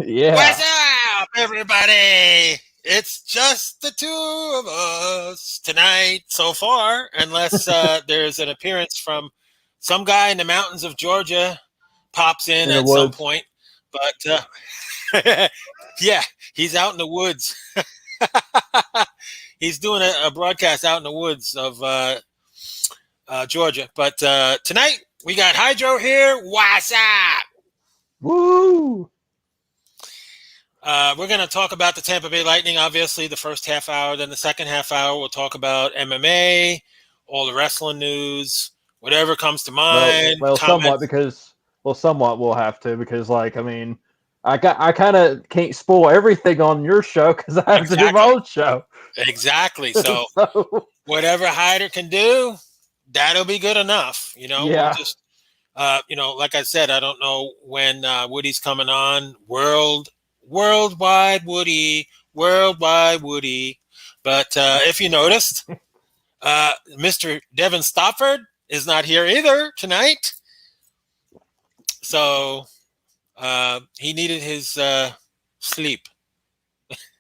Yeah. What's up, everybody? It's just the two of us tonight so far, unless there's an appearance from some guy in the mountains of Georgia pops in In the at some woods. point. But yeah, he's out in the woods. He's doing a broadcast out in the woods of Georgia. But tonight we got Hydro here. What's up? Woo! We're going to talk about the Tampa Bay Lightning, obviously, the first half hour. Then the second half hour, we'll talk about MMA, all the wrestling news, whatever comes to mind, Somewhat comments. because somewhat we'll have to because I kind of can't spoil everything on your show because I have to do my Exactly. own show. Exactly. So So whatever Hyder can do, that'll be good enough. We'll yeah, just, like I said, I don't know when Woody's coming on. Worldwide Woody, worldwide Woody. But if you noticed, Mr. Devin Stofford is not here either tonight. So he needed his sleep.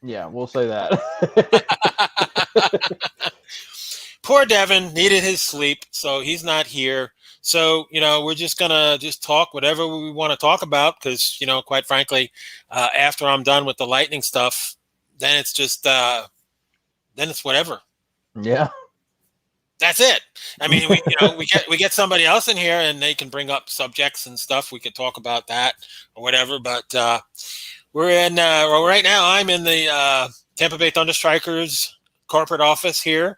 yeah, we'll say that. Poor Devin needed his sleep, so he's not here. So, we're just going to just talk whatever we want to talk about because, quite frankly, after I'm done with the Lightning stuff, then it's just, then it's whatever. Yeah. That's it. I mean, we get somebody else in here and they can bring up subjects and stuff. We could talk about that or whatever. But we're in right now. I'm in the Tampa Bay Thunder Strikers corporate office here.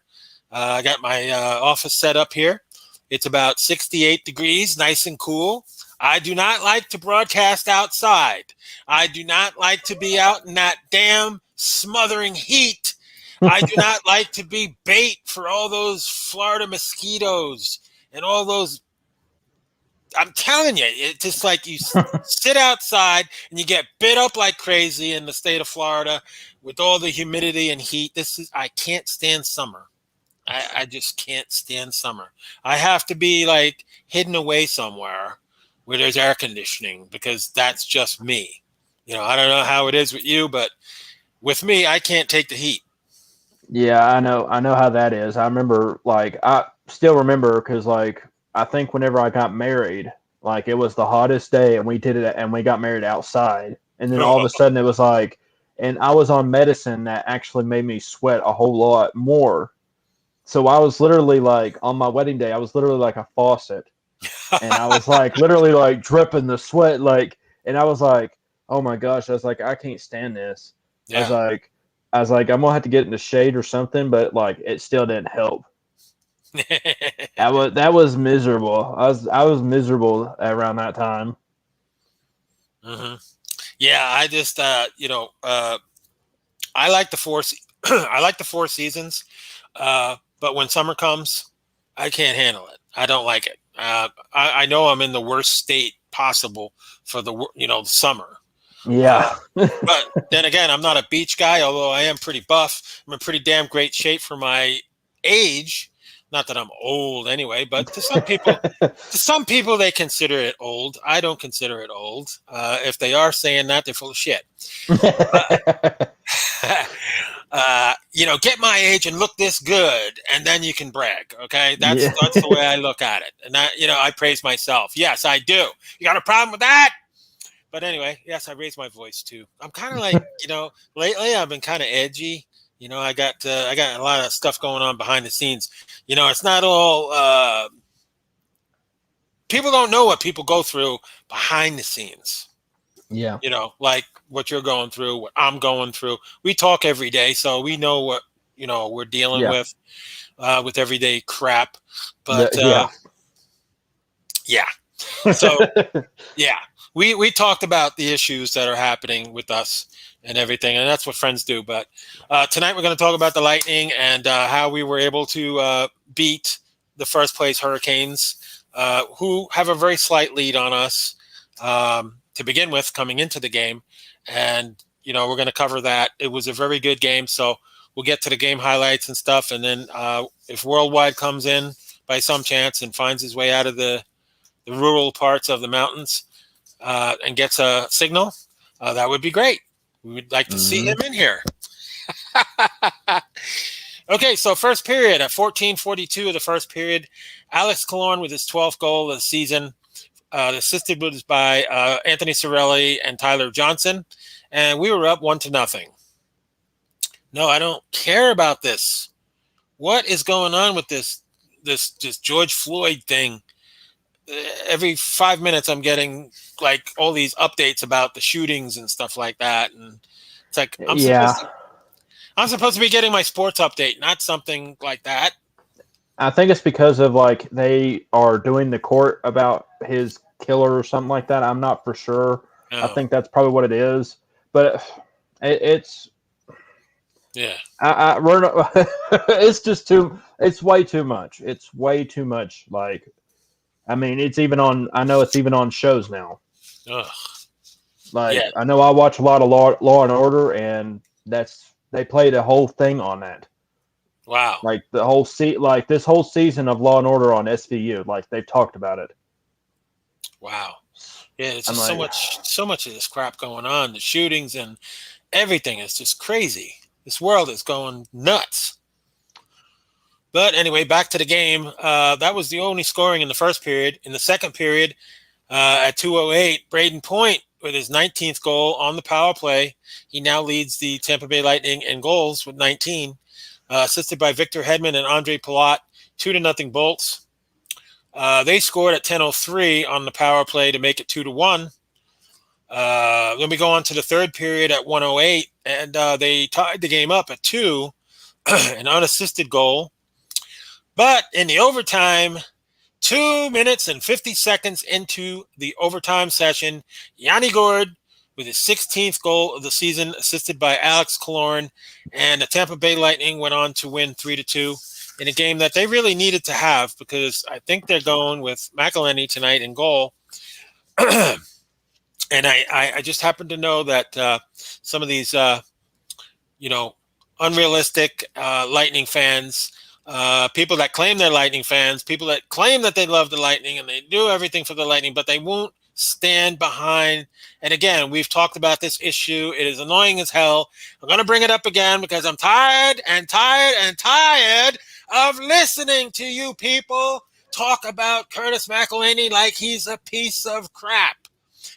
I got my office set up here. It's about 68 degrees, nice and cool. I do not like to broadcast outside. I do not like to be out in that damn smothering heat. I do not like to be bait for all those Florida mosquitoes and all those. I'm telling you, it's just like you sit outside and you get bit up like crazy in the state of Florida with all the humidity and heat. I can't stand summer. I just can't stand summer. I have to be like hidden away somewhere where there's air conditioning because that's just me. I don't know how it is with you, but with me, I can't take the heat. Yeah, I know how that is. I still remember because I think whenever I got married, it was the hottest day and we did it and we got married outside. And then all of a sudden it was and I was on medicine that actually made me sweat a whole lot more. So I was literally on my wedding day, I was literally like a faucet. And I was literally dripping the sweat and I was like, oh my gosh, I was like, I can't stand this. I was Yeah. like I'm gonna have to get in the shade or something, but it still didn't help. That was miserable. I was miserable around that time. hmm Yeah, I just I like the four I like the four seasons, but when summer comes, I can't handle it. I don't like it. I know I'm in the worst state possible for the summer. Yeah. But then again, I'm not a beach guy, although I am pretty buff. I'm in pretty damn great shape for my age. Not that I'm old anyway, but to some people they consider it old. I don't consider it old. If they are saying that, they're full of shit. Get my age and look this good, and then you can brag. Okay, that's Yeah. that's the way I look at it, and I praise myself. Yes, I do. You got a problem with that? But anyway, yes, I raise my voice too. I'm kind of like, lately I've been kind of edgy. I got a lot of stuff going on behind the scenes. It's not all people don't know what people go through behind the scenes. Yeah. Like what you're going through, what I'm going through. We talk every day, so we know what we're dealing Yeah. with everyday crap. But Yeah. yeah, so yeah, we talked about the issues that are happening with us and everything, and that's what friends do. But tonight we're going to talk about the Lightning and how we were able to beat the first place Hurricanes, who have a very slight lead on us to begin with coming into the game. And we're going to cover that. It was a very good game, so we'll get to the game highlights and stuff. And then if Worldwide comes in by some chance and finds his way out of the rural parts of the mountains and gets a signal, That would be great. We would like to see him in here. Okay, so first period at 14:42 of the first period, Alex Killorn with his 12th goal of the season, assisted by Anthony Cirelli and Tyler Johnson, and we were up 1-0. No, I don't care about this. What is going on with this George Floyd thing? Every 5 minutes, I'm getting like all these updates about the shootings and stuff like that, and it's like I'm supposed to be getting my sports update, not something like that. I think it's because of like they are doing the court about his killer or something like that. I'm not for sure. Oh. I think that's probably what it is, but it's it's just too. It's way too much. It's way too much. Like, I mean, it's even on. I know it's even on shows now. Ugh. Like, I know I watch a lot of Law and Order, and they played a whole thing on that. Wow. Like the whole this whole season of Law and Order on SVU, like they've talked about it. Wow. Yeah, it's just so much of this crap going on. The shootings and everything is just crazy. This world is going nuts. But anyway, back to the game. That was the only scoring in the first period. In the second period, at 2:08, Braden Point with his 19th goal on the power play. He now leads the Tampa Bay Lightning in goals with 19. Assisted by Victor Hedman and Andre Palat, 2-0 Bolts. They scored at 10:03 on the power play to make it 2-1. Then we go on to the third period at 1:08, and they tied the game up at 2, an unassisted goal. But in the overtime, 2 minutes and 50 seconds into the overtime session, Yanni Gourde with his 16th goal of the season, assisted by Alex Killorn, and the Tampa Bay Lightning went on to win 3-2 in a game that they really needed to have, because I think they're going with McElhinney tonight in goal. And I just happen to know that some of these, unrealistic Lightning fans, people that claim they're Lightning fans, people that claim that they love the Lightning and they do everything for the Lightning, but they won't stand behind. And again, we've talked about this issue. It is annoying as hell. I'm going to bring it up again because I'm tired of listening to you people talk about Curtis McElhinney like he's a piece of crap.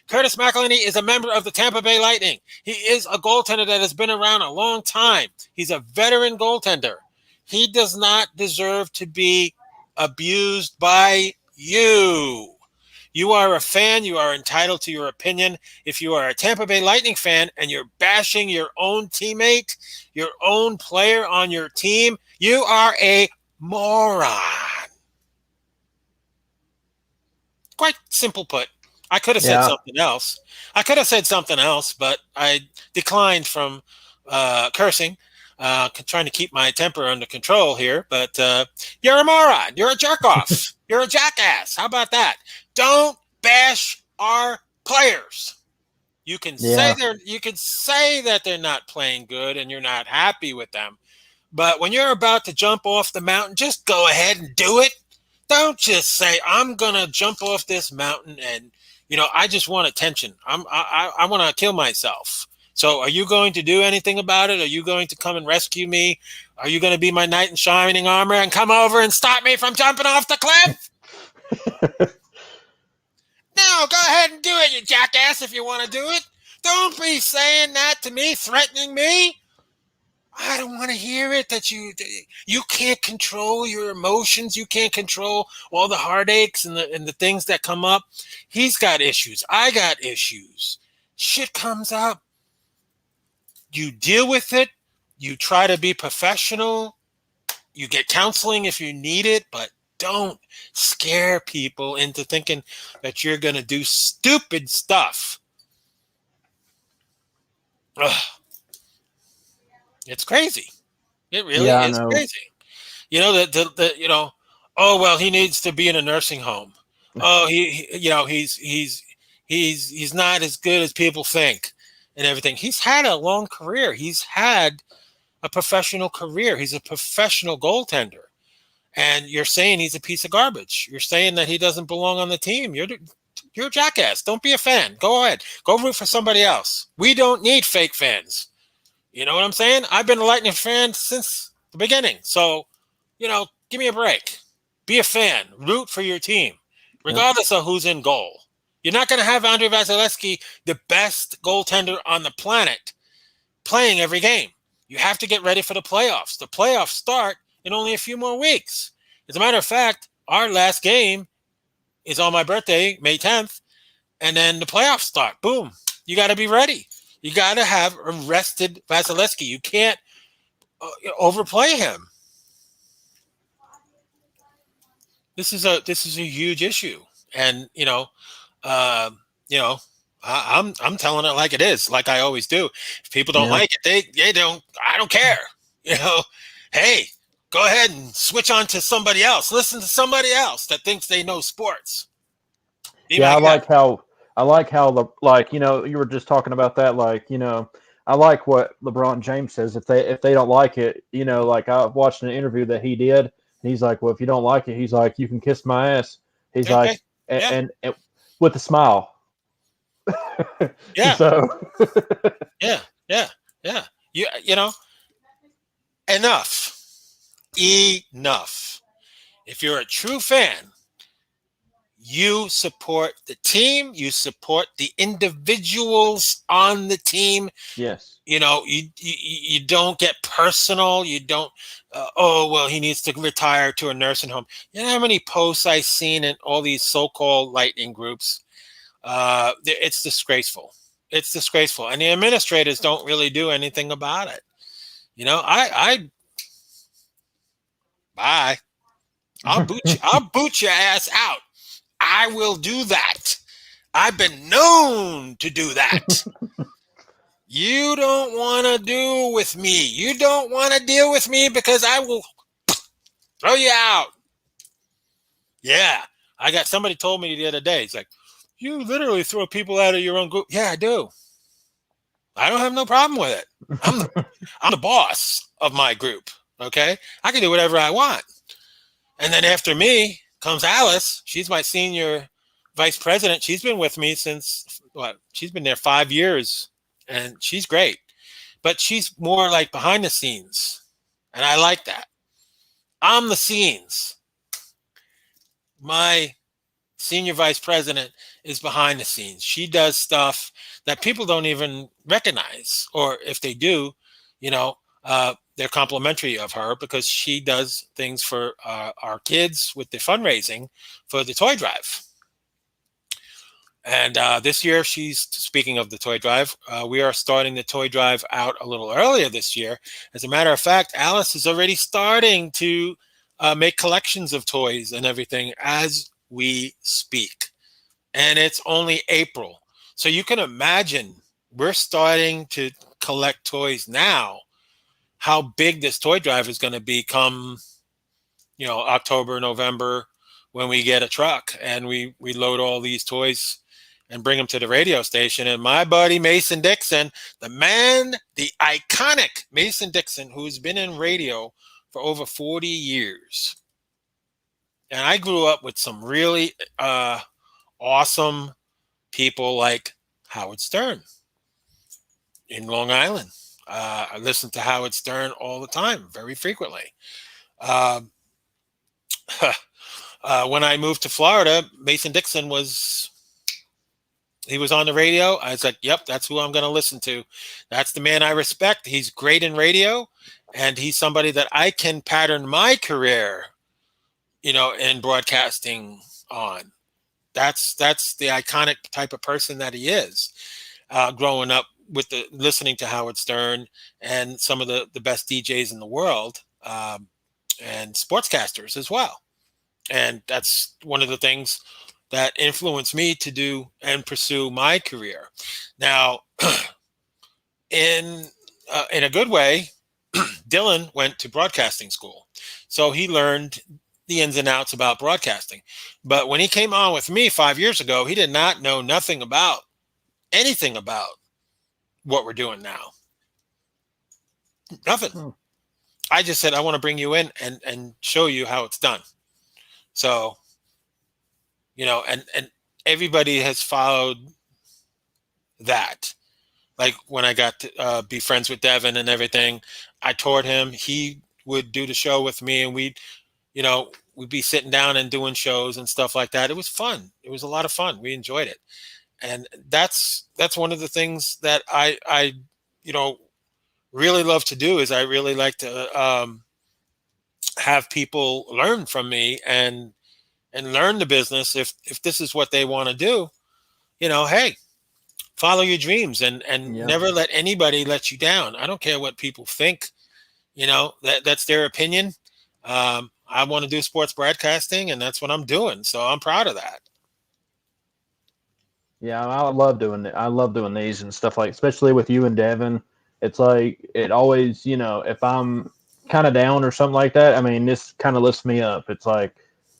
Curtis McElhinney is a member of the Tampa Bay Lightning. He is a goaltender that has been around a long time. He's a veteran goaltender. He does not deserve to be abused by you. You are a fan. You are entitled to your opinion. If you are a Tampa Bay Lightning fan and you're bashing your own teammate, your own player on your team, you are a moron. Quite simple put. I could have said something else. But I declined from cursing, trying to keep my temper under control here. But you're a moron. You're a jerk-off. You're a jackass. How about that? Don't bash our players. You can say that they're not playing good and you're not happy with them. But when you're about to jump off the mountain, just go ahead and do it. Don't just say, I'm going to jump off this mountain and, I just want attention. I want to kill myself. So are you going to do anything about it? Are you going to come and rescue me? Are you going to be my knight in shining armor and come over and stop me from jumping off the cliff? No, go ahead and do it, you jackass, if you want to do it. Don't be saying that to me, threatening me. I don't want to hear it that you can't control your emotions. You can't control all the heartaches and the things that come up. He's got issues. I got issues. Shit comes up. You deal with it. You try to be professional. You get counseling if you need it, but don't scare people into thinking that you're going to do stupid stuff. Ugh. It's crazy. It really is crazy. Oh, well, he needs to be in a nursing home. Oh, he's not as good as people think and everything. He's had a long career. He's had a professional career. He's a professional goaltender. And you're saying he's a piece of garbage. You're saying that he doesn't belong on the team. you're a jackass. Don't be a fan. Go ahead. Go root for somebody else. We don't need fake fans. You know what I'm saying? I've been a Lightning fan since the beginning. So, give me a break. Be a fan. Root for your team, regardless of who's in goal. You're not going to have Andrei Vasilevsky, the best goaltender on the planet, playing every game. You have to get ready for the playoffs. The playoffs start in only a few more weeks. As a matter of fact, our last game is on my birthday, May 10th, and then the playoffs start. Boom. You got to be ready. You got to have a rested Vasilevsky. You can't overplay him. This is a huge issue, and I'm telling it like it is, like I always do. If people don't like it, they don't. I don't care. Hey, go ahead and switch on to somebody else. Listen to somebody else that thinks they know sports. I like how you were just talking about that. I like what LeBron James says. If they don't like it, like I watched an interview that he did. And he's like, well, if you don't like it, he's like, you can kiss my ass. He's like, and with a smile. Yeah. So. yeah. Enough. If you're a true fan, you support the team. You support the individuals on the team. Yes. You don't get personal. You don't, well, he needs to retire to a nursing home. You know how many posts I've seen in all these so-called Lightning groups? It's disgraceful. It's disgraceful. And the administrators don't really do anything about it. Bye. I'll boot your ass out. I will do that. I've been known to do that. You don't want to do with me. You don't want to deal with me because I will throw you out. Yeah. Somebody told me the other day, it's like, you literally throw people out of your own group. Yeah, I do. I don't have no problem with it. I'm the boss of my group. Okay. I can do whatever I want. And then after me comes Alice. She's my senior vice president. She's been with me since she's been there 5 years, and she's great. But she's more like behind the scenes, and I like that. I'm the scenes. My senior vice president is behind the scenes. She does stuff that people don't even recognize, or if they do, they're complimentary of her because she does things for our kids with the fundraising for the toy drive. And this year, speaking of the toy drive, we are starting the toy drive out a little earlier this year. As a matter of fact, Alice is already starting to make collections of toys and everything as we speak. And it's only April. So you can imagine we're starting to collect toys now. How big this toy drive is going to be come, October, November, when we get a truck and we load all these toys and bring them to the radio station. And my buddy Mason Dixon, the iconic Mason Dixon, who's been in radio for over 40 years. And I grew up with some really awesome people like Howard Stern in Long Island. I listen to Howard Stern all the time, very frequently. When I moved to Florida, Mason Dixon was on the radio. I was like, yep, that's who I'm going to listen to. That's the man I respect. He's great in radio, and he's somebody that I can pattern my career, in broadcasting on. That's the iconic type of person that he is. Growing up with listening to Howard Stern and some of the best DJs in the world, and sportscasters as well. And that's one of the things that influenced me to do and pursue my career. Now, in a good way, Dylan went to broadcasting school. So he learned the ins and outs about broadcasting. But when he came on with me 5 years ago, he did not know anything about what we're doing now. Nothing. I just said, I want to bring you in and show you how it's done. So, and everybody has followed that. Like when I got to be friends with Devin and everything, I toured him. He would do the show with me, and we'd be sitting down and doing shows and stuff like that. It was fun. It was a lot of fun. We enjoyed it, and that's one of the things that I you know really love to do. Is I really like to have people learn from me and learn the business. If this is what they want to do, hey, follow your dreams and Yeah. never let anybody let you down. I don't care what people think. That's their opinion. I want to do sports broadcasting, and that's what I'm doing. So I'm proud of that. Yeah, I love doing it. I love doing these and stuff, like, especially with you and Devin. It's like it always, if I'm kind of down or something like that, I mean, this kind of lifts me up. It's like,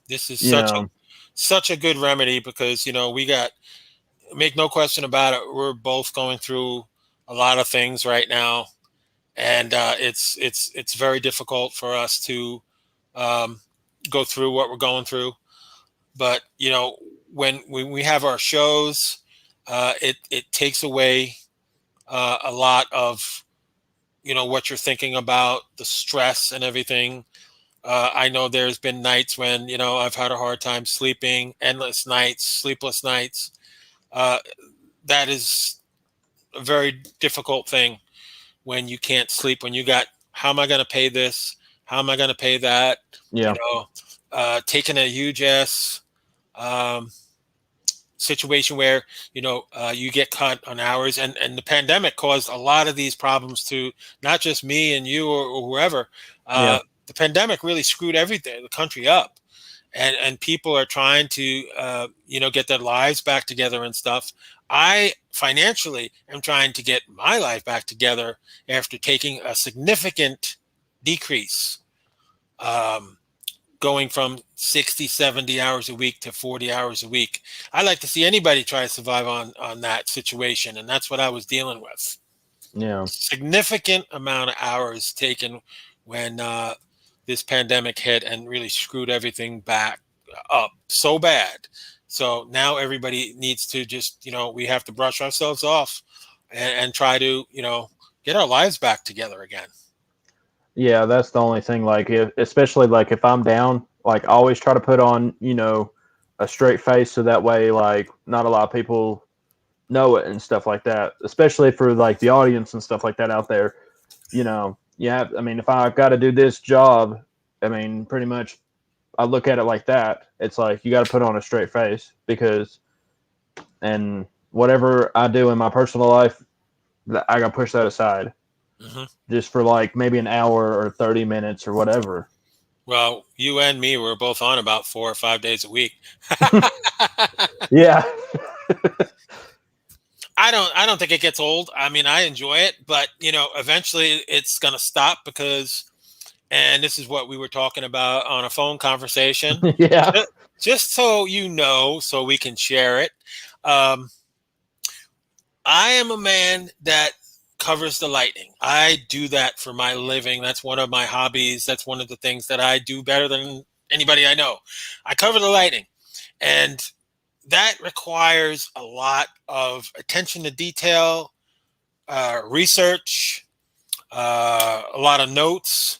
This is you such a know, such a good remedy because we got, make no question about it, we're both going through a lot of things right now, and it's very difficult for us to um, go through what we're going through. But when we have our shows, it takes away a lot of what you're thinking about, the stress and everything. I know there's been nights when I've had a hard time sleeping, endless nights, sleepless nights. Uh, that is a very difficult thing when you can't sleep. When you got, how am I going to pay this? How am I going to pay that? You yeah, know, Taking a huge ass um, situation where you get cut on hours, and the pandemic caused a lot of these problems to not just me and you or whoever. yeah, The pandemic really screwed everything, the country up, and people are trying to get their lives back together and stuff. I financially am trying to get my life back together after taking a significant decrease, um, going from 60, 70 hours a week to 40 hours a week. I like to see anybody try to survive on that situation, and that's what I was dealing with. yeah. Significant amount of hours taken when this pandemic hit and really screwed everything back up so bad. So now everybody needs to just, we have to brush ourselves off and try to, get our lives back together again. Yeah, that's the only thing. Like, especially like if I'm down, like, I always try to put on, a straight face, so that way, like, not a lot of people know it and stuff like that. Especially for like the audience and stuff like that out there. Yeah. I mean, if I've got to do this job, I mean, pretty much, I look at it like that. It's like you got to put on a straight face because, and whatever I do in my personal life, I got to push that aside Hmm. just for like maybe an hour or 30 minutes or whatever. Well, you and me were both on about 4 or 5 days a week. Yeah. I don't think it gets old. I mean, I enjoy it, but eventually it's going to stop because, and this is what we were talking about on a phone conversation. Yeah. Just so you know, so we can share it. Um, I am a man that covers the lightning. I do that for my living. That's one of my hobbies. That's one of the things that I do better than anybody I know. I cover the lightning, and that requires a lot of attention to detail, research, a lot of notes,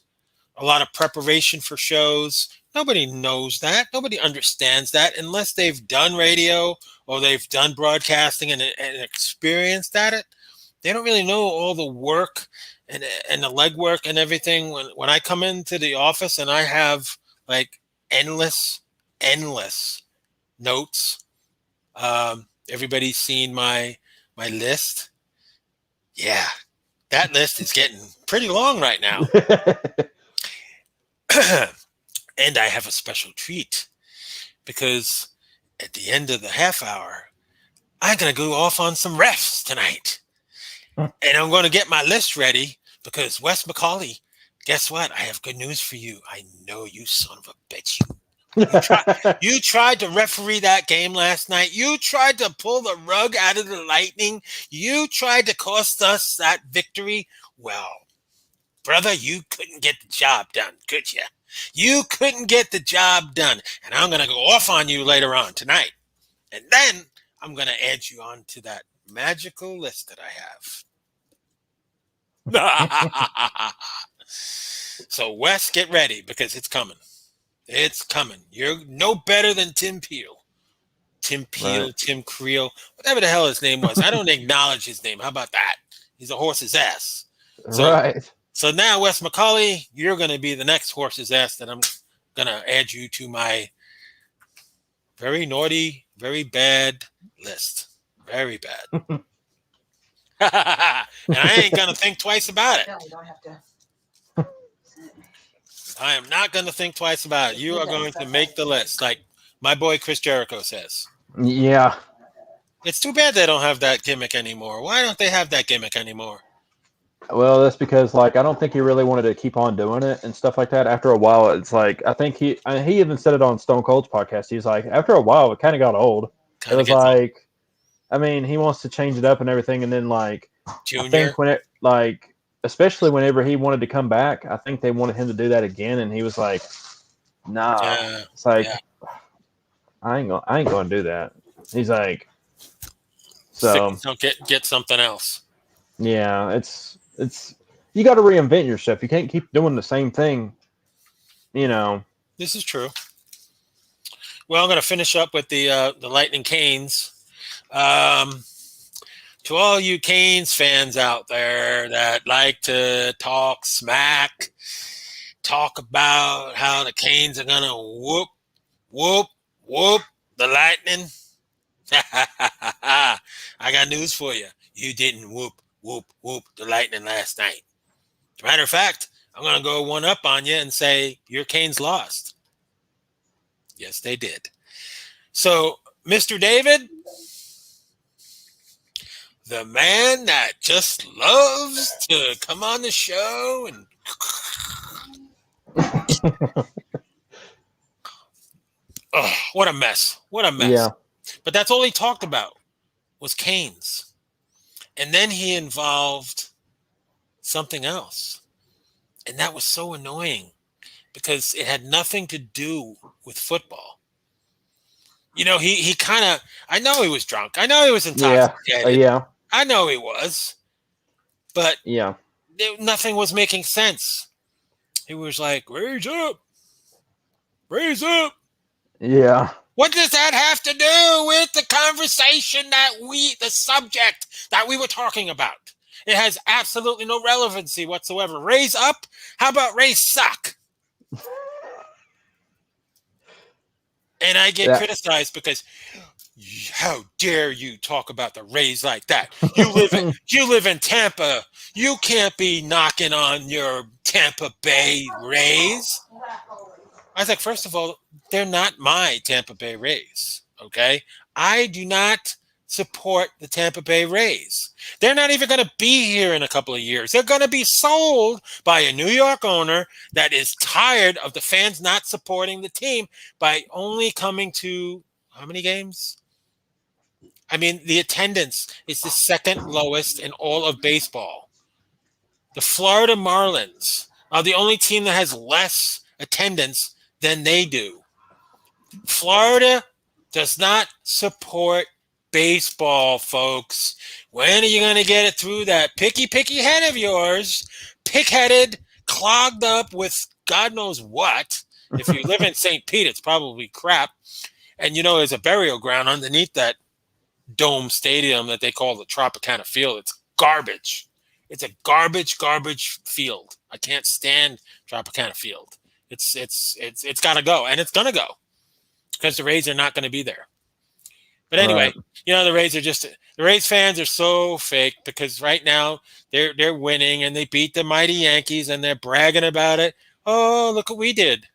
a lot of preparation for shows. Nobody knows that. Nobody understands that unless they've done radio or they've done broadcasting and experienced at it. They don't really know all the work and the legwork and everything. When I come into the office and I have like endless notes. Everybody's seen my list. Yeah, that list is getting pretty long right now. And I have a special treat because at the end of the half hour, I'm going to go off on some refs tonight. And I'm going to get my list ready because Wes McCauley, guess what? I have good news for you. I know you son of a bitch. You tried to referee that game last night. You tried to pull the rug out of the Lightning. You tried to cost us that victory. Well, brother, you couldn't get the job done, could you? You couldn't get the job done. And I'm going to go off on you later on tonight. And then I'm going to add you on to that magical list that I have. So, Wes, get ready because it's coming. It's coming. You're no better than Tim Peel. Tim Peel, Right. Tim Creel, whatever the hell his name was. I don't acknowledge his name. How about that? He's a horse's ass. Right. So now, Wes McCauley, you're going to be the next horse's ass that I'm going to add you to my very naughty, very bad list. Very bad. And I ain't going to think twice about it. No, you don't have to. I am not going to think twice about it. You are going to make the list, like my boy Chris Jericho says. Yeah. It's too bad they don't have that gimmick anymore. Why don't they have that gimmick anymore? Well, that's because like I don't think he really wanted to keep on doing it and stuff like that. After a while, it's like I think he even said it on Stone Cold's podcast. He's like, after a while, it kind of got old. It was like, I mean, he wants to change it up and everything, and then like Junior. I think when it like, especially whenever he wanted to come back, I think they wanted him to do that again, and he was like, nah. Yeah, It's like yeah. I ain't going to do that. He's like, so Don't get something else. yeah, it's you got to reinvent yourself. You can't keep doing the same thing. You know. This is true. Well, I'm going to finish up with the Lightning Canes. To all you Canes fans out there that like to talk smack, talk about how the Canes are going to whoop the Lightning. I got news for you. You didn't whoop the Lightning last night. As a matter of fact, I'm going to go one up on you and say your Canes lost. Yes, they did. So, Mr. David, the man that just loves to come on the show and oh, what a mess. What a mess. Yeah. But that's all he talked about was Canes. And then he involved something else. And that was so annoying because it had nothing to do with football. You know, he kind of, I know he was drunk. I know he was intoxicated. Yeah. I know he was. But Yeah. Nothing was making sense. He was like, raise up. Raise up. Yeah. What does that have to do with the conversation the subject that we were talking about? It has absolutely no relevancy whatsoever. Raise up? How about raise suck? And I get criticized because how dare you talk about the Rays like that? You live in Tampa. You can't be knocking on your Tampa Bay Rays. I was like, first of all, they're not my Tampa Bay Rays, okay? I do not support the Tampa Bay Rays. They're not even going to be here in a couple of years. They're going to be sold by a New York owner that is tired of the fans not supporting the team by only coming to how many games? I mean, the attendance is the second lowest in all of baseball. The Florida Marlins are the only team that has less attendance than they do. Florida does not support baseball, folks. When are you going to get it through that picky head of yours? Pick-headed, clogged up with God knows what. If you live in St. Pete, it's probably crap. And you know, there's a burial ground underneath that dome stadium that they call the Tropicana Field. It's garbage. It's a garbage field. I can't stand Tropicana Field. It's got to go, and it's gonna go because the Rays are not going to be there. But anyway, Right. You know, the Rays fans are so fake because right now they're winning and they beat the mighty Yankees and they're bragging about it. Oh, look what we did.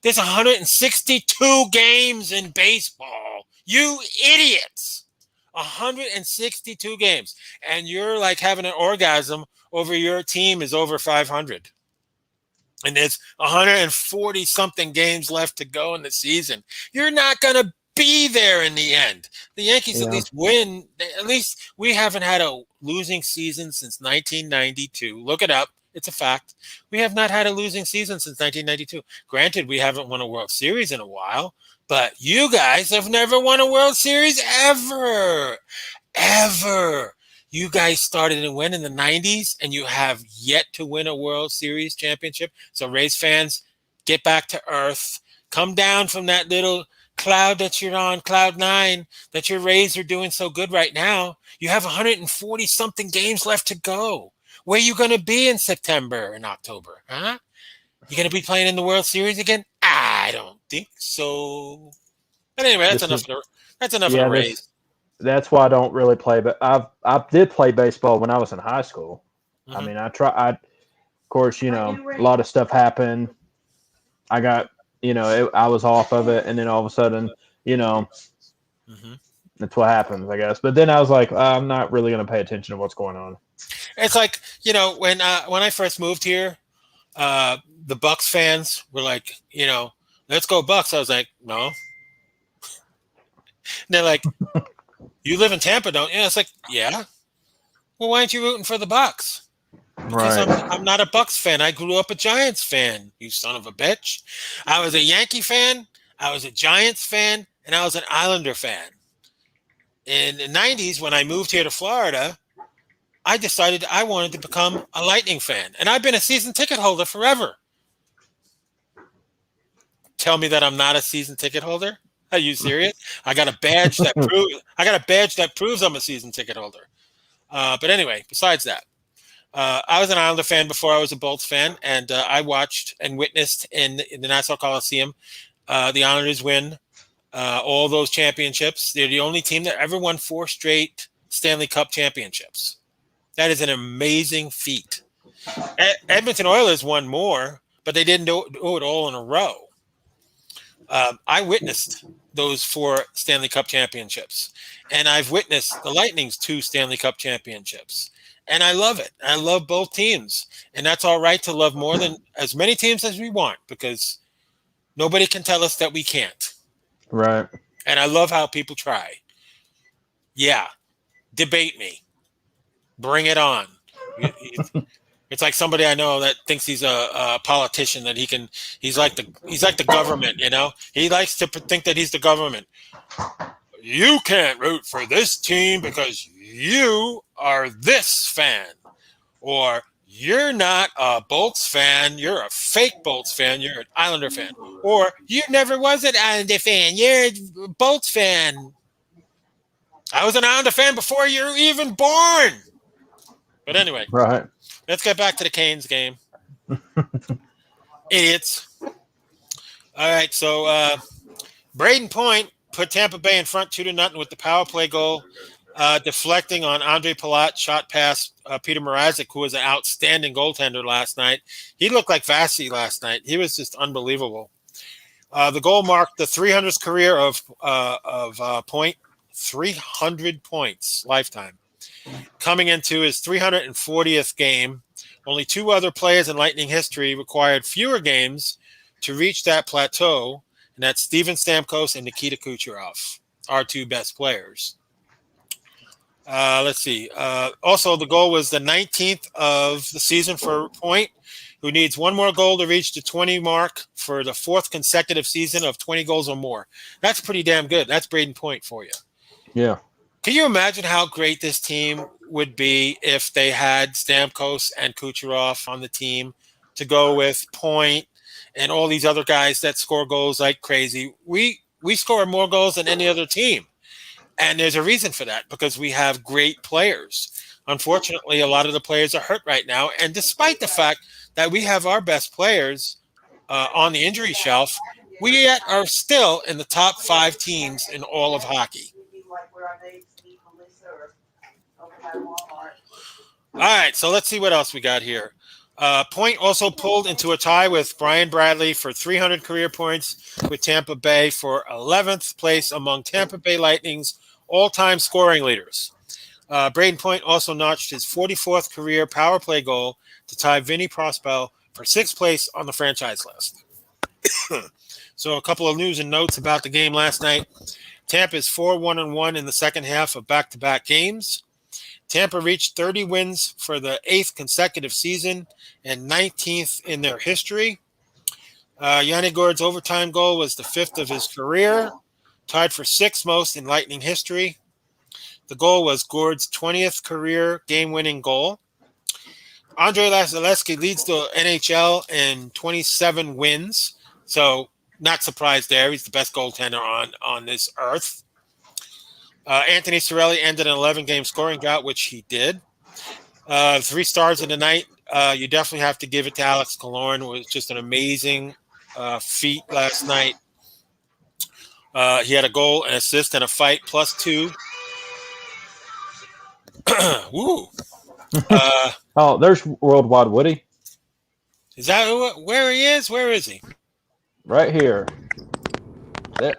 There's 162 games in baseball. You idiots. 162 games. And you're like having an orgasm over your team is over 500. And there's 140 something games left to go in the season. You're not going to be there in the end. The Yankees at least win. At least we haven't had a losing season since 1992. Look it up. It's a fact. We have not had a losing season since 1992. Granted, we haven't won a World Series in a while, But you guys have never won a World Series ever. Ever. You guys started and went in the 90s, and you have yet to win a World Series championship. So, Rays fans, get back to earth. Come down from that little cloud that you're on, cloud nine, that your Rays are doing so good right now. You have 140 something games left to go. Where are you going to be in September and October? Huh? You going to be playing in the World Series again? I don't think so. But anyway, that's enough of the Rays. That's why I don't really play. But I did play baseball when I was in high school. Mhm. I mean, of course, a lot of stuff happened. I got, I was off of it, and then all of a sudden, that's what happens, I guess. But then I was like, I'm not really going to pay attention to what's going on. It's like, when I first moved here, the Bucks fans were like, let's go Bucks. I was like, no. And they're like, you live in Tampa, don't you? It's like, yeah. Well, why aren't you rooting for the Bucks? Because I'm not a Bucks fan. I grew up a Giants fan, you son of a bitch. I was a Yankee fan, I was a Giants fan, and I was an Islander fan. In the 90s, when I moved here to Florida, I decided I wanted to become a Lightning fan. And I've been a season ticket holder forever. Tell me that I'm not a season ticket holder? Are you serious? I got a badge that proves I'm a season ticket holder. But anyway, besides that, I was an Islander fan before I was a Bolts fan, and I watched and witnessed in the Nassau Coliseum the Islanders win all those championships. They're the only team that ever won 4 straight Stanley Cup championships. That is an amazing feat. Edmonton Oilers won more, but they didn't do it all in a row. I witnessed those 4 Stanley Cup championships, and I've witnessed the Lightning's 2 Stanley Cup championships, and I love it. I love both teams, and that's all right to love more than as many teams as we want, because nobody can tell us that we can't. Right. And I love how people try. Yeah, debate me. Bring it on. It's like somebody I know that thinks he's a politician, that he's like the government, He likes to think that he's the government. You can't root for this team because you are this fan, or you're not a Bolts fan, you're a fake Bolts fan, you're an Islander fan, or you never was an Islander fan, you're a Bolts fan. I was an Islander fan before you were even born. But anyway, right. Let's get back to the Canes game. Idiots. All right, so Braden Point put Tampa Bay in front 2-0 with the power play goal, deflecting on Andre Palat, shot past Peter Mrazek, who was an outstanding goaltender last night. He looked like Vasi last night. He was just unbelievable. The goal marked the 300th career of Point, 300 points lifetime. Coming into his 340th game, only 2 other players in Lightning history required fewer games to reach that plateau, and that's Steven Stamkos and Nikita Kucherov, our 2 best players. Let's see. Also, the goal was the 19th of the season for Point, who needs 1 more goal to reach the 20 mark for the 4th consecutive season of 20 goals or more. That's pretty damn good. That's Braden Point for you. Yeah. Can you imagine how great this team would be if they had Stamkos and Kucherov on the team to go with Point and all these other guys that score goals like crazy? We score more goals than any other team. And there's a reason for that, because we have great players. Unfortunately, a lot of the players are hurt right now. And despite the fact that we have our best players on the injury shelf, we are still in the top 5 teams in all of hockey. All right, so let's see what else we got here. Point also pulled into a tie with Brian Bradley for 300 career points with Tampa Bay for 11th place among Tampa Bay Lightning's all-time scoring leaders. Braden Point also notched his 44th career power play goal to tie Vinny Prospel for 6th place on the franchise list. So a couple of news and notes about the game last night. Tampa is 4-1-1 in the second half of back-to-back games. Tampa reached 30 wins for the 8th consecutive season and 19th in their history. Yanni Gourde's overtime goal was the 5th of his career, tied for 6th most in Lightning history. The goal was Gourde's 20th career game-winning goal. Andre Vasilevsky leads the NHL in 27 wins, so not surprised there. He's the best goaltender on this earth. Anthony Cirelli ended an 11-game scoring drought, which he did. 3 stars in the night. You definitely have to give it to Alex Killorn. It was just an amazing feat last night. He had a goal, an assist, and a fight, +2. Woo. Oh, there's Worldwide Woody. Is that where he is? Where is he? Right here. There.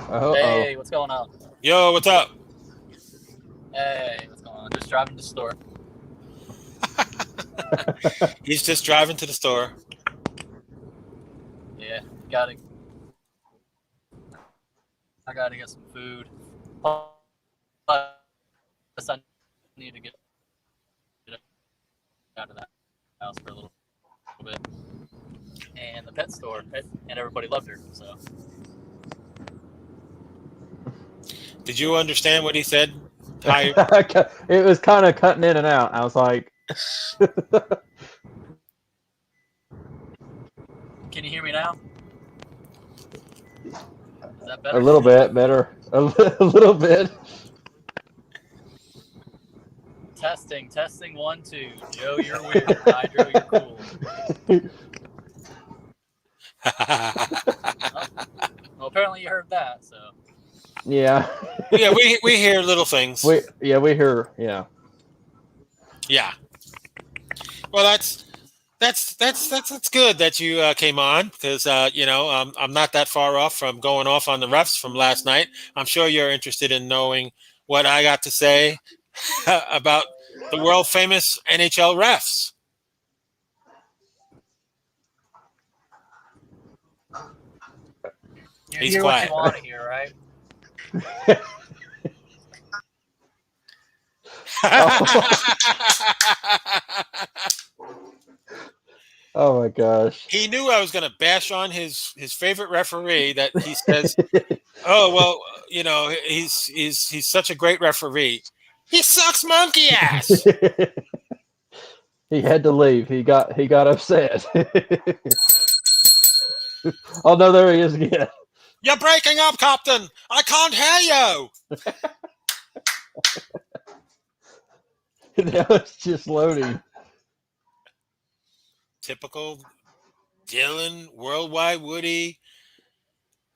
Hey, what's going on? Yo, what's up? Hey, what's going on? Just driving to the store. He's just driving to the store. Yeah, I gotta get some food. Plus, I need to get out of that house for a little bit. And the pet store, and everybody loved her. So, Did you understand what he said? It was kind of cutting in and out. I was like, can you hear me now? Is that better? a little bit better. A little bit. Testing 1 2. Joe, you're weird. Hydro, you're cool. Well, apparently you heard that. So. Yeah. Yeah, we hear little things. We hear. Yeah. Yeah. Well, that's good that you came on because I'm not that far off from going off on the refs from last night. I'm sure you're interested in knowing what I got to say about the world famous NHL refs. You hear quiet. What you want to hear, right? Oh my gosh. He knew I was going to bash on his favorite referee that he says, "Oh, well, he's such a great referee. He sucks monkey ass." He had to leave. He got upset. Oh no, there he is again. You're breaking up, Captain. I can't hear you. Now it's just loading. Typical Dylan, Worldwide Woody,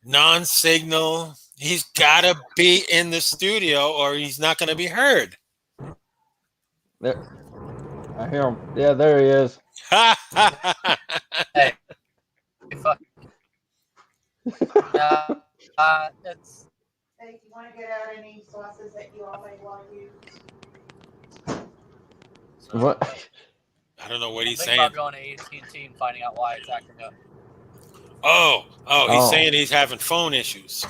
non-signal. He's got to be in the studio or he's not going to be heard. There. I hear him. Yeah, there he is. Hey, fuck. It's. Hey, you want to get out any sauces that you all may want to use? What? I don't know what he's saying. About going to AT&T and finding out why it's acting up. Oh, he's saying he's having phone issues.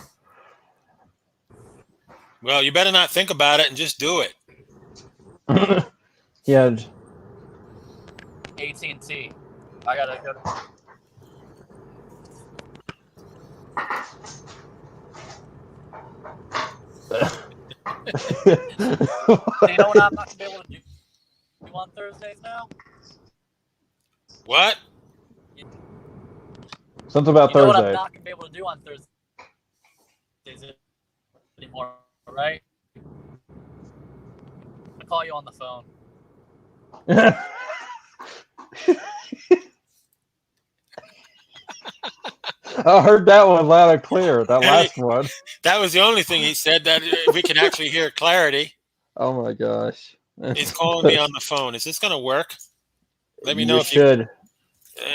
Well, you better not think about it and just do it. Yeah. AT&T. I gotta go. Do you know what I'm not gonna be able to do on Thursdays now? What? Something about you know Thursday. What I'm not gonna be able to do on Thursdays anymore, right? I'll call you on the phone. I heard that one loud and clear. That last one. That was the only thing he said that we can actually hear clarity. Oh my gosh. He's calling me on the phone. Is this going to work? Let me know you if should. You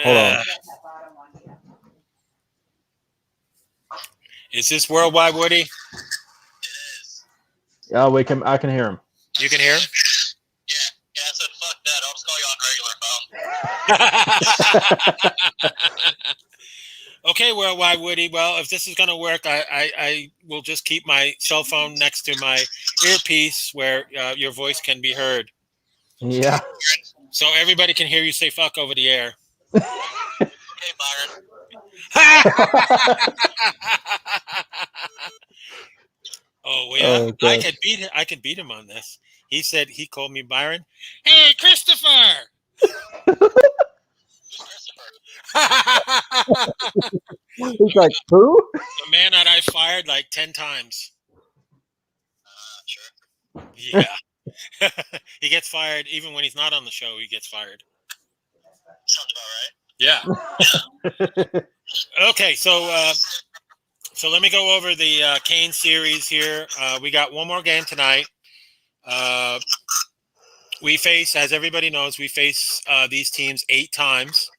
Hold on. Is this Worldwide Woody? Yeah, I can hear him. You can hear him? Yeah, I said fuck that. I'll just call you on regular phone. Okay, Worldwide Woody. Well, if this is going to work, I will just keep my cell phone next to my earpiece where your voice can be heard. Yeah. So everybody can hear you say fuck over the air. Oh yeah, Oh, I gosh. could beat him. I could beat him on this. He said he called me Byron. Hey, Christopher. The He's like, who? man that I fired like 10 times. Sure. Yeah. He gets fired even when he's not on the show. He gets fired. Sounds about right. Yeah. Okay, so let me go over the Kane series here. We got one more game tonight. We face, as everybody knows, these teams 8 times.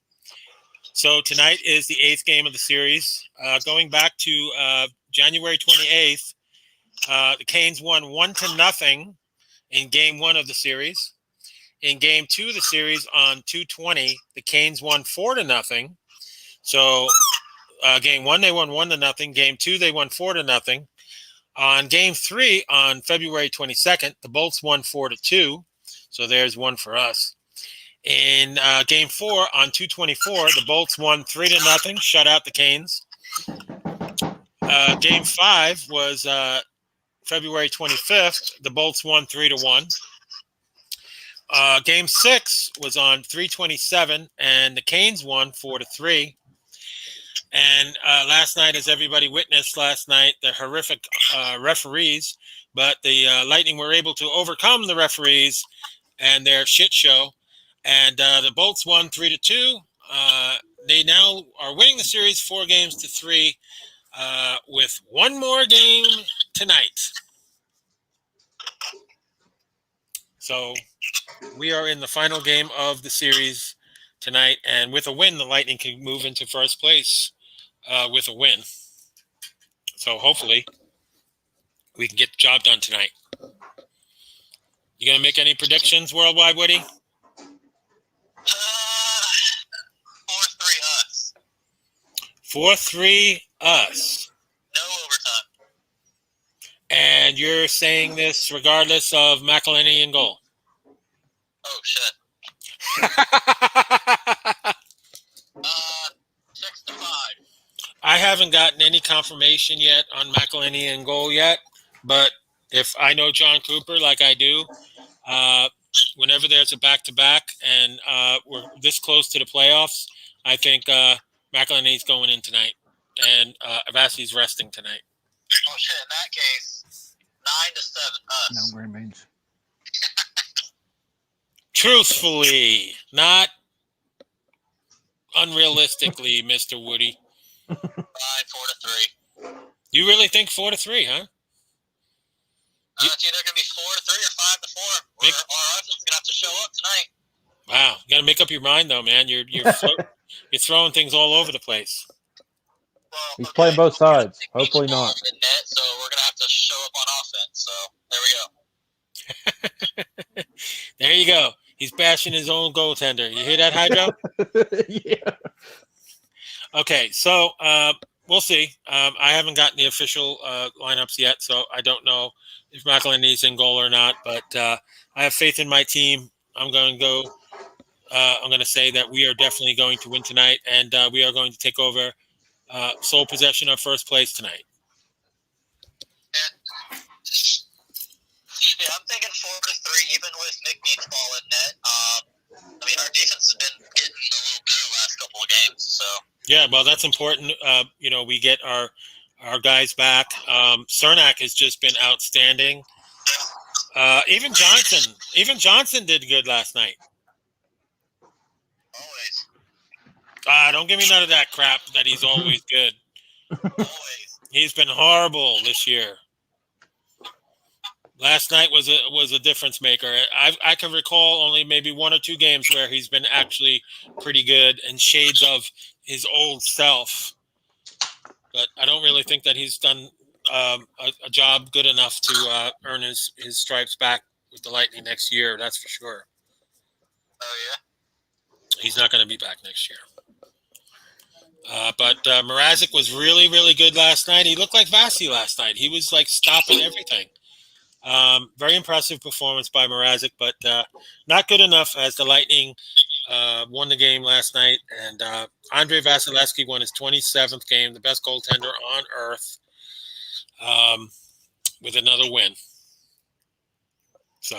So tonight is the 8th game of the series. Going back to January 28th, the Canes won 1-0 in game 1 of the series. In game 2 of the series on 2/20, the Canes won 4-0. So game 1 they won 1-0. Game 2 they won 4-0. On game 3 on February 22nd, the Bolts won 4-2. So there's one for us. In game 4 on 2/24, the Bolts won 3-0, shut out the Canes. Game 5 was February 25th. The Bolts won 3-1. Game 6 was on 3/27, and the Canes won 4-3. And last night, as everybody witnessed last night, the horrific referees, but the Lightning were able to overcome the referees and their shit show. And the Bolts won 3-2. They now are winning the series 4-3 with one more game tonight. So we are in the final game of the series tonight, and with a win, the Lightning can move into first place with a win. So hopefully we can get the job done tonight. You gonna make any predictions, Worldwide Woody? 4-3 us. 4-3 us. No overtime. And you're saying this regardless of McElhinney in goal. Oh shit. 6-5. I haven't gotten any confirmation yet on McElhinney in goal yet, but if I know John Cooper like I do, whenever there's a back-to-back and we're this close to the playoffs, I think McElhinney's going in tonight, and Avasi's resting tonight. Oh shit. In that case, 9-7 us. No green beans. Truthfully, not unrealistically, Mr. Woody. 4-3. You really think 4-3, huh? It's either gonna be 4-3 or 5-4. Or us is gonna have to show up tonight. Wow, you got to make up your mind, though, man. You're you're throwing things all over the place. Well, He's playing both sides. Hopefully not. In net, so we're gonna have to show up on offense. So there we go. There you go. He's bashing his own goaltender. You hear that, Hydro? Yeah. Okay, so we'll see. I haven't gotten the official lineups yet, so I don't know if McElhinney's in goal or not. But I have faith in my team. I'm going to go. I'm going to say that we are definitely going to win tonight, and we are going to take over sole possession of first place tonight. Yeah, I'm thinking 4-3, even with Nick Beatsball in net. I mean, our defense has been getting a little better last couple of games, so. Yeah, well, that's important. We get our guys back. Cernak has just been outstanding. Even Johnson did good last night. Always. Don't give me none of that crap that he's always good. Always. He's been horrible this year. Last night was a difference maker. I can recall only maybe 1 or 2 games where he's been actually pretty good and shades of his old self. But I don't really think that he's done a job good enough to earn his stripes back with the Lightning next year. That's for sure. Oh, yeah? He's not going to be back next year. But Mrazek was really, really good last night. He looked like Vasi last night. He was like stopping everything. Very impressive performance by Mrazek, but not good enough as the Lightning won the game last night, and Andre Vasilevsky won his 27th game, the best goaltender on earth, with another win. So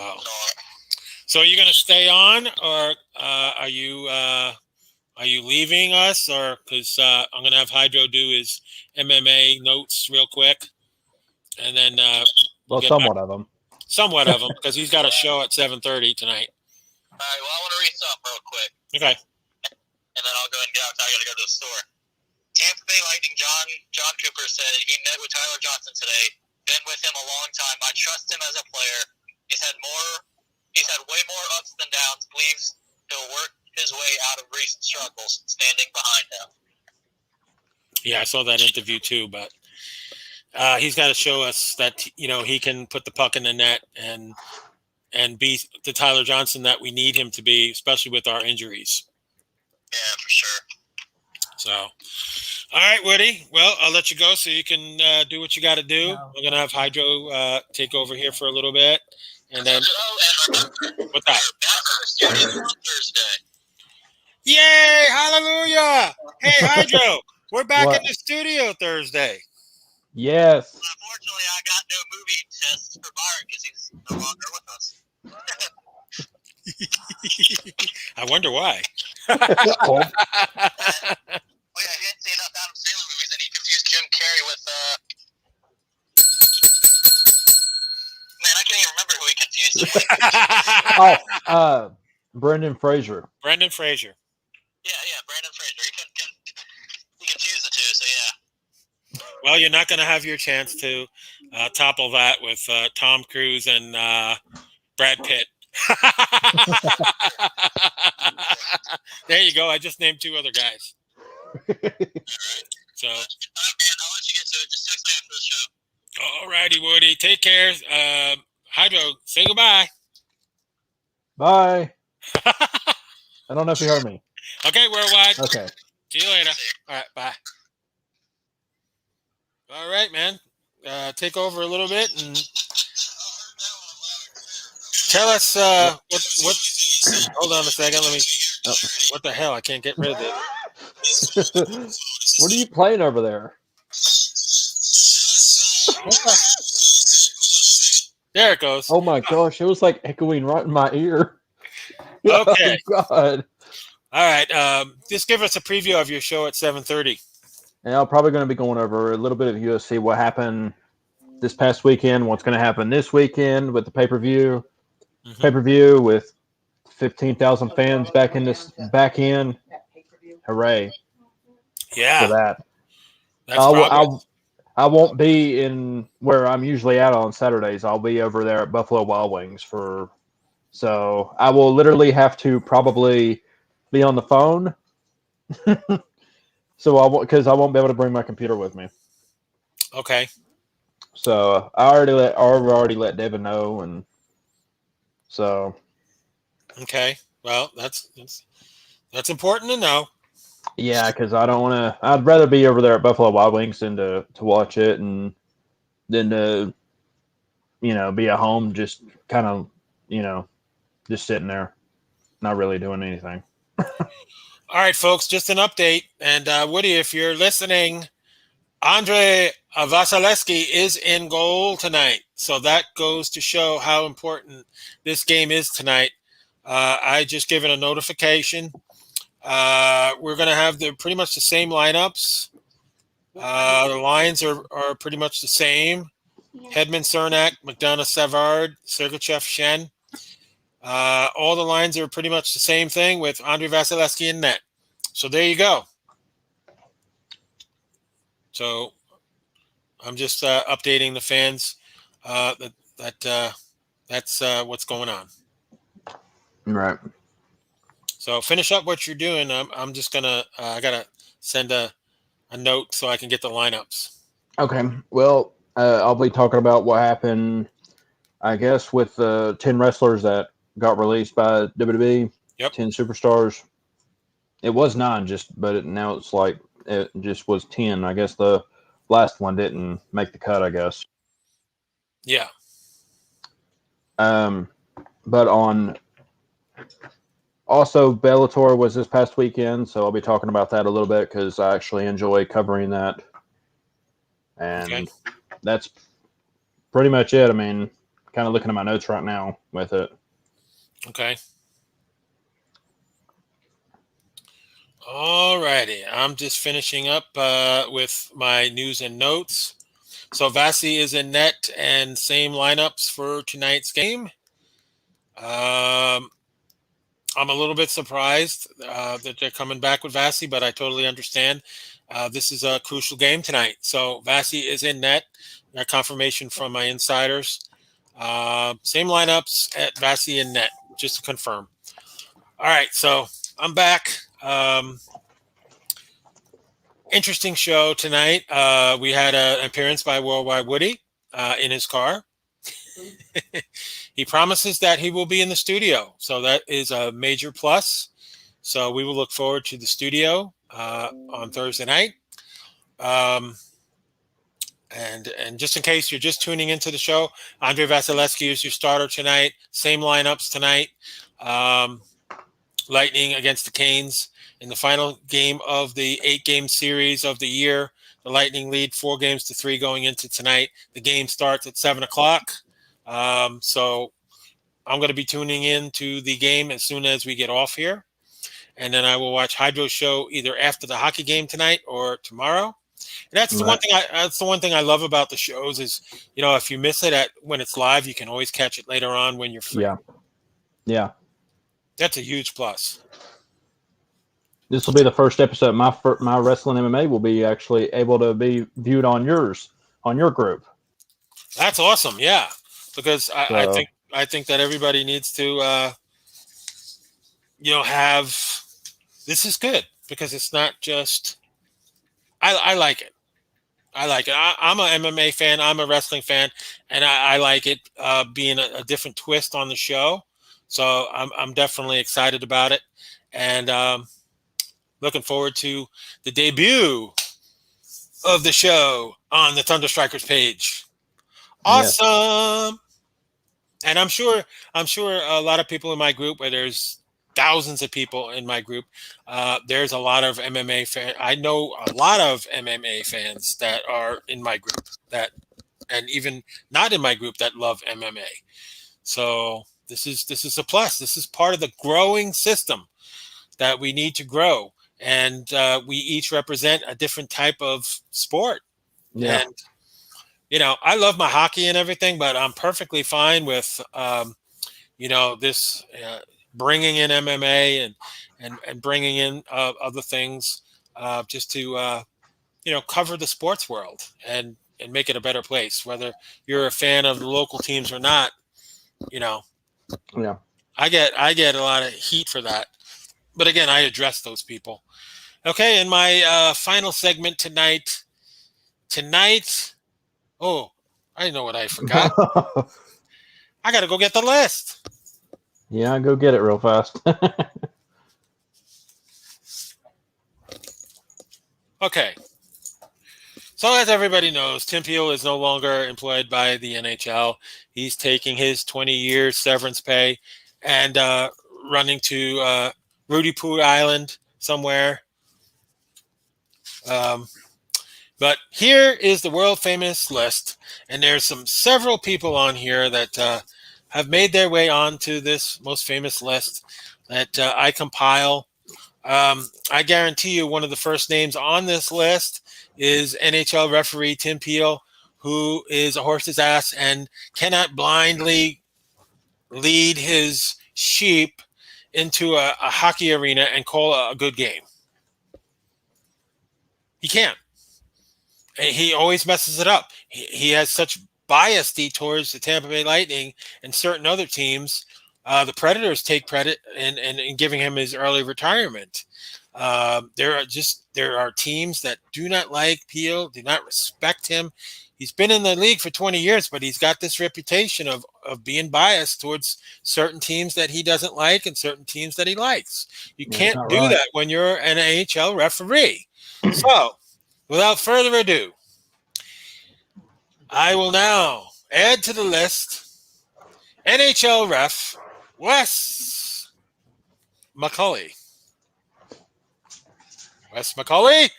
are you going to stay on, or are you leaving us, or because I'm going to have Hydro do his MMA notes real quick, and then Well, get somewhat of them. somewhat of them because he's got a show at 7:30 tonight. All right, well, I want to read something real quick, Okay. and then I'll go and get out. I got to go to the store. Tampa Bay Lightning John Cooper said he met with Tyler Johnson today. Been with him a long time. I trust him as a player. He's had way more ups than downs. Believes he'll work his way out of recent struggles. Standing behind him. Yeah, I saw that interview too, but he's got to show us that he can put the puck in the net and be the Tyler Johnson that we need him to be, especially with our injuries. Yeah, for sure. So, all right, Woody. Well, I'll let you go so you can do what you got to do. We're gonna have Hydro take over here for a little bit, and then what's that? Back to the studio on Thursday. Yay! Hallelujah! Hey, Hydro, we're back What? in the studio Thursday. Yes. Unfortunately, I got no movie tests for Byron because he's no longer with us. I wonder why. Oh, Well, yeah, he didn't see enough Adam Sandler movies, and he confused Jim Carrey with. Man, I can't even remember who he confused him with. Brendan Fraser. Brendan Fraser. Yeah, Brandon Fraser. He confused the two, so yeah. Well, you're not going to have your chance to topple that with Tom Cruise and Brad Pitt. There you go. I just named two other guys. So, Man, I'll let you get to it. Just text me after the show. all righty, Woody. Take care. Hydro, say goodbye. Bye. I don't know if you heard me. Okay, Worldwide. Okay. See you later. All right, bye. All right, man. Take over a little bit and tell us what. Hold on a second. Let me. Oh. What the hell? I can't get rid of it. What are you playing over there? There it goes. Oh my gosh, it was like echoing right in my ear. Okay. Oh God. All right. Just give us a preview of your show at 7:30. And I'm probably going to be going over a little bit of UFC, what happened this past weekend, what's going to happen this weekend with the pay-per-view. Mhm. Pay-per-view with 15,000 fans back in. Hooray for Yeah, that. that's progress. I won't be in where I'm usually at on Saturdays. I'll be over there at Buffalo Wild Wings so I will literally have to probably be on the phone. So because I won't be able to bring my computer with me. Okay. So I already let David know, and so Okay. Well, that's important to know. yeah, because I don't want to. I'd rather be over there at Buffalo Wild Wings than to watch it, and than to be at home just kind of just sitting there, not really doing anything. All right, folks, just an update. And Woody, if you're listening, Andre Vasilevsky is in goal tonight. So that goes to show how important this game is tonight. I just given a notification. We're going to have pretty much the same lineups. The lines are pretty much the same. Hedman, Cernak, McDonough, Savard, Sergachev, Shen. All the lines are pretty much the same thing with Andre Vasilevsky in net. So there you go. So I'm just updating the fans that's what's going on. Right. So finish up what you're doing. I'm just gonna I gotta send a note so I can get the lineups. Okay. Well, I'll be talking about what happened, I guess, with the 10 wrestlers that got released by WWE. Yep. 10 superstars. It was 9, but now it's like it just was 10. I guess the last one didn't make the cut, I guess. Yeah. But on Also, Bellator was this past weekend, so I'll be talking about that a little bit because I actually enjoy covering that. And Okay. that's pretty much it. I mean, kind of looking at my notes right now with it. Okay. All righty. I'm just finishing up with my news and notes. So Vasi is in net and same lineups for tonight's game. I'm a little bit surprised that they're coming back with Vasi, but I totally understand. This is a crucial game tonight. So Vasi is in net. Got confirmation from my insiders. Same lineups at Vasi in net, just to confirm. All right, so I'm back. Interesting show tonight. We had an appearance by Worldwide Woody in his car. He promises that he will be in the studio, so that is a major plus. So we will look forward to the studio on Thursday night. And just in case you're just tuning into the show, Andre Vasilevsky is your starter tonight. Same lineups tonight. Lightning against the Canes in the final game of the 8-game series of the year. The Lightning lead 4-3 going into tonight. The game starts at 7 o'clock. So I'm going to be tuning in to the game as soon as we get off here. And then I will watch Hydro's show either after the hockey game tonight or tomorrow. And that's the one thing. That's the one thing I love about the shows is, if you miss it when it's live, you can always catch it later on when you're free. Yeah. That's a huge plus. This will be the first episode. My wrestling MMA will be actually able to be viewed on your group. That's awesome. Yeah, because I think that everybody needs to have. This is good because it's not just. I like it. I'm an MMA fan. I'm a wrestling fan, and I like it being a different twist on the show. So I'm definitely excited about it, and looking forward to the debut of the show on the Thunder Strikers page. Awesome. Yes. And I'm sure a lot of people in my group, where there's thousands of people in my group, there's a lot of MMA fans. I know a lot of MMA fans that are in my group and even not in my group that love MMA. So this is a plus. This is part of the growing system that we need to grow. And we each represent a different type of sport. Yeah. And, I love my hockey and everything, but I'm perfectly fine with, this bringing in MMA and bringing in other things just to, cover the sports world and make it a better place, whether you're a fan of the local teams or not. Yeah. I get a lot of heat for that. But again, I address those people. Okay, and my final segment tonight. Oh, I know what I forgot. I got to go get the list. Yeah, go get it real fast. Okay. So as everybody knows, Tim Peel is no longer employed by the NHL. He's taking his 20-year severance pay and running to Rudy Poo Island somewhere. But here is the world famous list, and there's several people on here that have made their way onto this most famous list that I compile. I guarantee you one of the first names on this list is NHL referee Tim Peel, who is a horse's ass and cannot blindly lead his sheep into a hockey arena and call a good game. He can't. He always messes it up. He has such bias towards the Tampa Bay Lightning and certain other teams. The Predators take credit in giving him his early retirement. There are teams that do not like Peel, do not respect him. He's been in the league for 20 years, but he's got this reputation of being biased towards certain teams that he doesn't like and certain teams that he likes. You can't do that when you're an NHL referee. So, without further ado, I will now add to the list NHL ref Wes McCauley. Wes McCauley,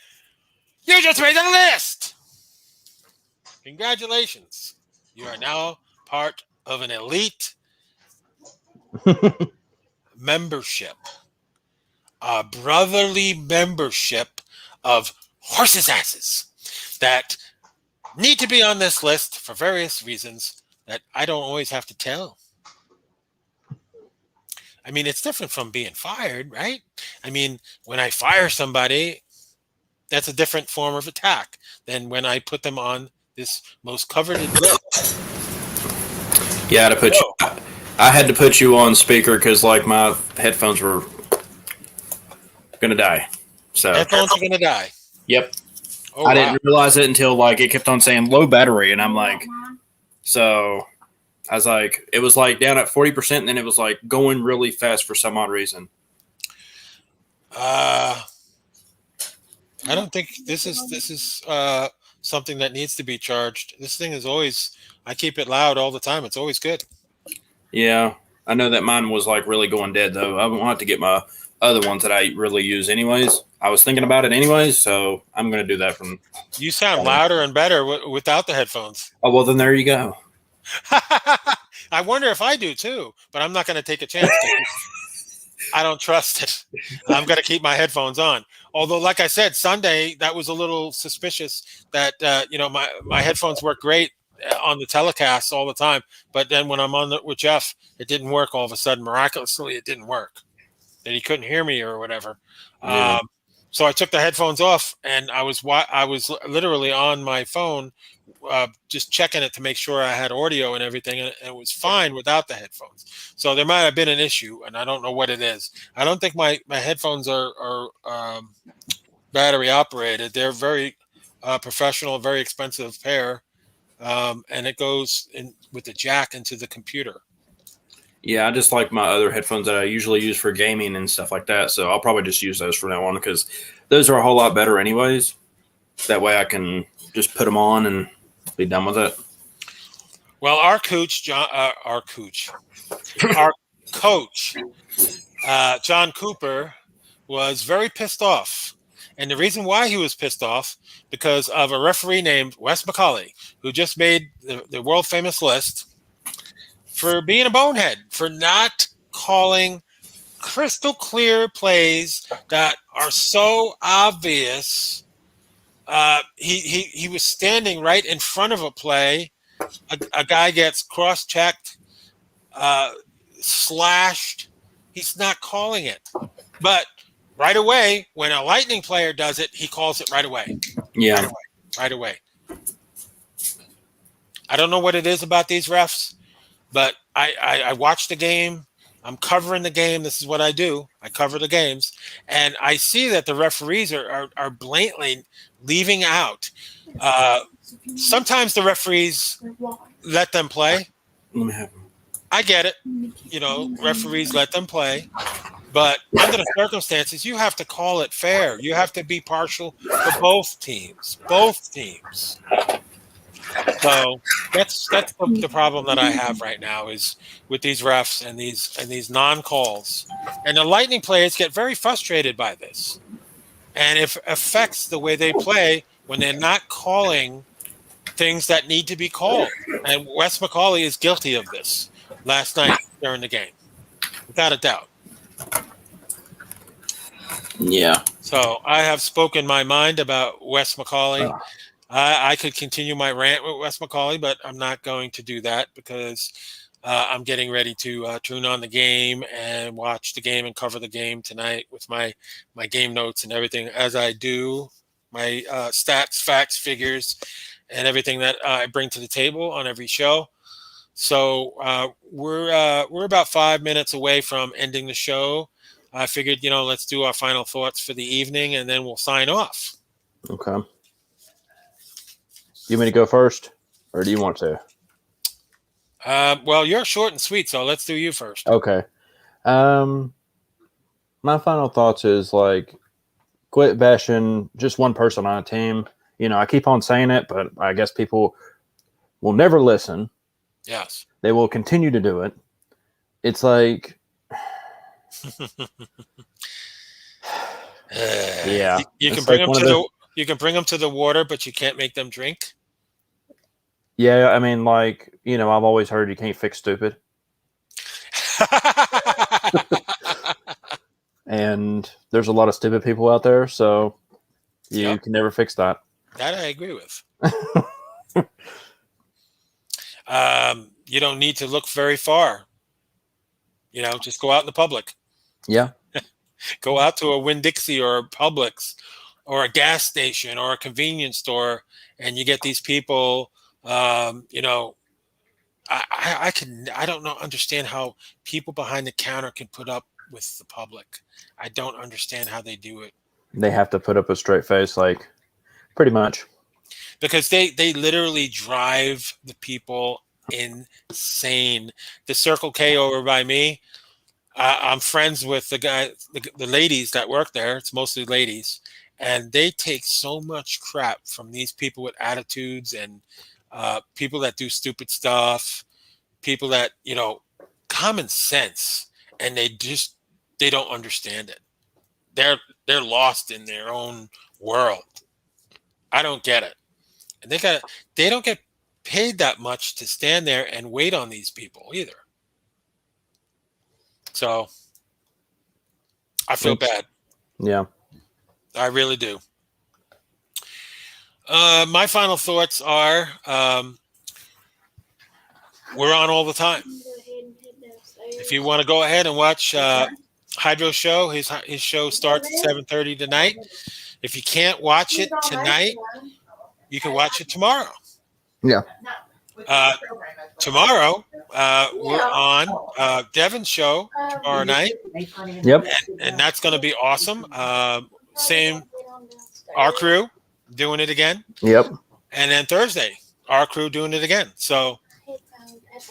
you just made the list. Congratulations. You are now part of an elite membership, a brotherly membership of horses' asses that need to be on this list for various reasons that I don't always have to tell. I mean, it's different from being fired, right? I mean, when I fire somebody, that's a different form of attack than when I put them on this most coveted list. Yeah, I had to put you on speaker because like my headphones were gonna die. So Headphones are gonna die. Yep. Oh, I wow. didn't realize it until like it kept on saying low battery, and I'm like, so I was like, it was like down at 40%, and then it was like going really fast for some odd reason. I don't think this is something that needs to be charged. This thing is always, I keep it loud all the time. It's always good. Yeah, I know that mine was like really going dead though. I won't have to get my other ones that I really use anyways. I was thinking about it anyways, so I'm going to do that from. You sound louder and better without the headphones. Oh, well, then there you go. I wonder if I do too, but I'm not going to take a chance. I don't trust it. I'm going to keep my headphones on. Although, like I said, Sunday, that was a little suspicious that, my headphones work great on the telecast all the time. But then when I'm on with Jeff, it didn't work all of a sudden. Miraculously, it didn't work. That he couldn't hear me or whatever. Yeah. So I took the headphones off, and I was literally on my phone, just checking it to make sure I had audio and everything, and it was fine without the headphones. So there might have been an issue, and I don't know what it is. I don't think my headphones are battery operated. They're very professional, very expensive pair, and it goes in with the jack into the computer. Yeah, I just like my other headphones that I usually use for gaming and stuff like that. So I'll probably just use those from now on because those are a whole lot better anyways. That way I can just put them on and be done with it. Well, our coach, John Cooper, was very pissed off. And the reason why he was pissed off, because of a referee named Wes McCauley, who just made the world famous list, for being a bonehead, for not calling crystal clear plays that are so obvious. He was standing right in front of a play. A guy gets cross-checked, slashed. He's not calling it. But right away, when a Lightning player does it, he calls it right away. Yeah. Right away. I don't know what it is about these refs. But I watch the game. I'm covering the game. This is what I do. I cover the games. And I see that the referees are blatantly leaving out. Sometimes the referees let them play. Let me have them. I get it. Referees let them play. But under the circumstances, you have to call it fair. You have to be partial for both teams. Both teams. So that's the problem that I have right now is with these refs and these non-calls. And the Lightning players get very frustrated by this. And it affects the way they play when they're not calling things that need to be called. And Wes McCauley is guilty of this last night during the game, without a doubt. Yeah. So I have spoken my mind about Wes McCauley. I could continue my rant with Wes McCauley, but I'm not going to do that because I'm getting ready to tune on the game and watch the game and cover the game tonight with my game notes and everything as I do, my stats, facts, figures, and everything that I bring to the table on every show. So we're about 5 minutes away from ending the show. I figured, let's do our final thoughts for the evening, and then we'll sign off. Okay. You want me to go first, or do you want to? Well, you're short and sweet, so let's do you first. Okay. My final thoughts is quit bashing just one person on a team. I keep on saying it, but I guess people will never listen. Yes. They will continue to do it. It's like Yeah. You can It's bring like them one to of those- you can bring them to the water, but you can't make them drink. Yeah, I mean, like, I've always heard you can't fix stupid. And there's a lot of stupid people out there, so you Yep. can never fix that. That I agree with. You don't need to look very far. Just go out in the public. Yeah. Go out to a Winn-Dixie or a Publix or a gas station or a convenience store, and you get these people. I don't understand how people behind the counter can put up with the public. I don't understand how they do it. They have to put up a straight face, like, pretty much. Because they literally drive the people insane. The Circle K over by me, I'm friends with the ladies that work there. It's mostly ladies, and they take so much crap from these people with attitudes and people that do stupid stuff, people that common sense, and they don't understand it. They're lost in their own world. I don't get it. And they don't get paid that much to stand there and wait on these people either. So I feel bad. Yeah. I really do. My final thoughts are we're on all the time. If you want to go ahead and watch Hydro Show, his show starts at 7:30 tonight. If you can't watch it tonight, you can watch it tomorrow. Yeah. Tomorrow, we're on Devin's show tomorrow night. Yep. And that's going to be awesome. Same, our crew doing it again. Yep. And then Thursday, our crew doing it again. So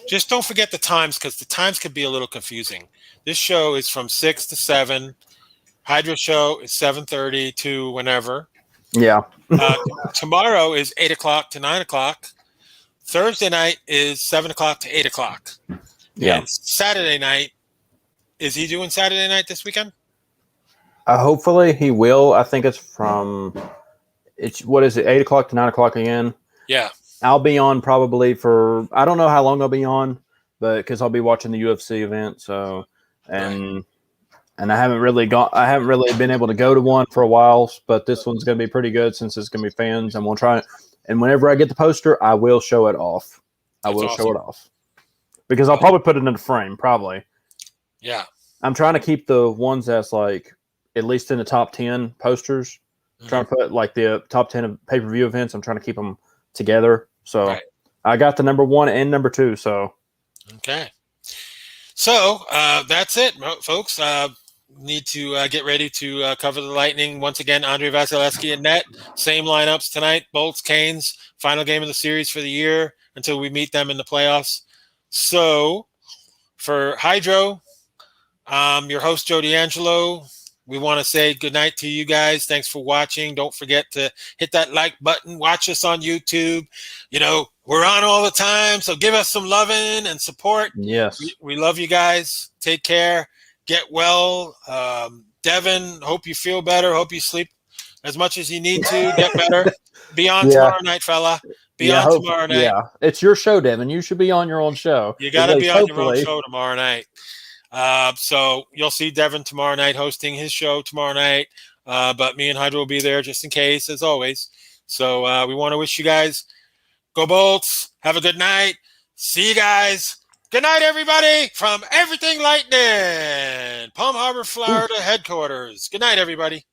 just don't forget the times, because the times could be a little confusing. This show is from 6 to 7. Hydro Show is 7:30 to whenever. Yeah. Tomorrow is 8 o'clock to 9 o'clock. Thursday night is 7 o'clock to 8 o'clock. Yeah. And Saturday night, is he doing Saturday night this weekend? Hopefully he will. I think it's from, 8 o'clock to 9 o'clock again. Yeah. I'll be on probably for, I don't know how long I'll be on, but because I'll be watching the UFC event. So, and I haven't really been able to go to one for a while, but this one's going to be pretty good since it's going to be fans, and we'll try it. And whenever I get the poster, I will show it off. Show it off because I'll probably put it in a frame. Probably. Yeah. I'm trying to keep the ones that's like at least in the top 10 posters. Mm-hmm. Trying to put like the top 10 of pay-per-view events. I'm trying to keep them together. So I got the number 1 and number 2. So okay. So that's it, folks. Need to get ready to cover the Lightning once again. Andrei Vasilevsky and net. Same lineups tonight. Bolts, Canes. Final game of the series for the year until we meet them in the playoffs. So for Hydro, your host Joe D'Angelo. We want to say good night to you guys. Thanks for watching. Don't forget to hit that like button. Watch us on YouTube. We're on all the time, so give us some loving and support. Yes. We love you guys. Take care. Get well. Devin, hope you feel better. Hope you sleep as much as you need to. Get better. Be on tomorrow night, fella. Be on tomorrow night. Yeah, it's your show, Devin. You should be on your own show. You got to be on your own show tomorrow night. So you'll see Devin tomorrow night hosting his show tomorrow night. But me and Hydro will be there just in case, as always. So we want to wish you guys go Bolts. Have a good night. See you guys. Good night, everybody, from Everything Lightning, Palm Harbor, Florida headquarters. Good night, everybody.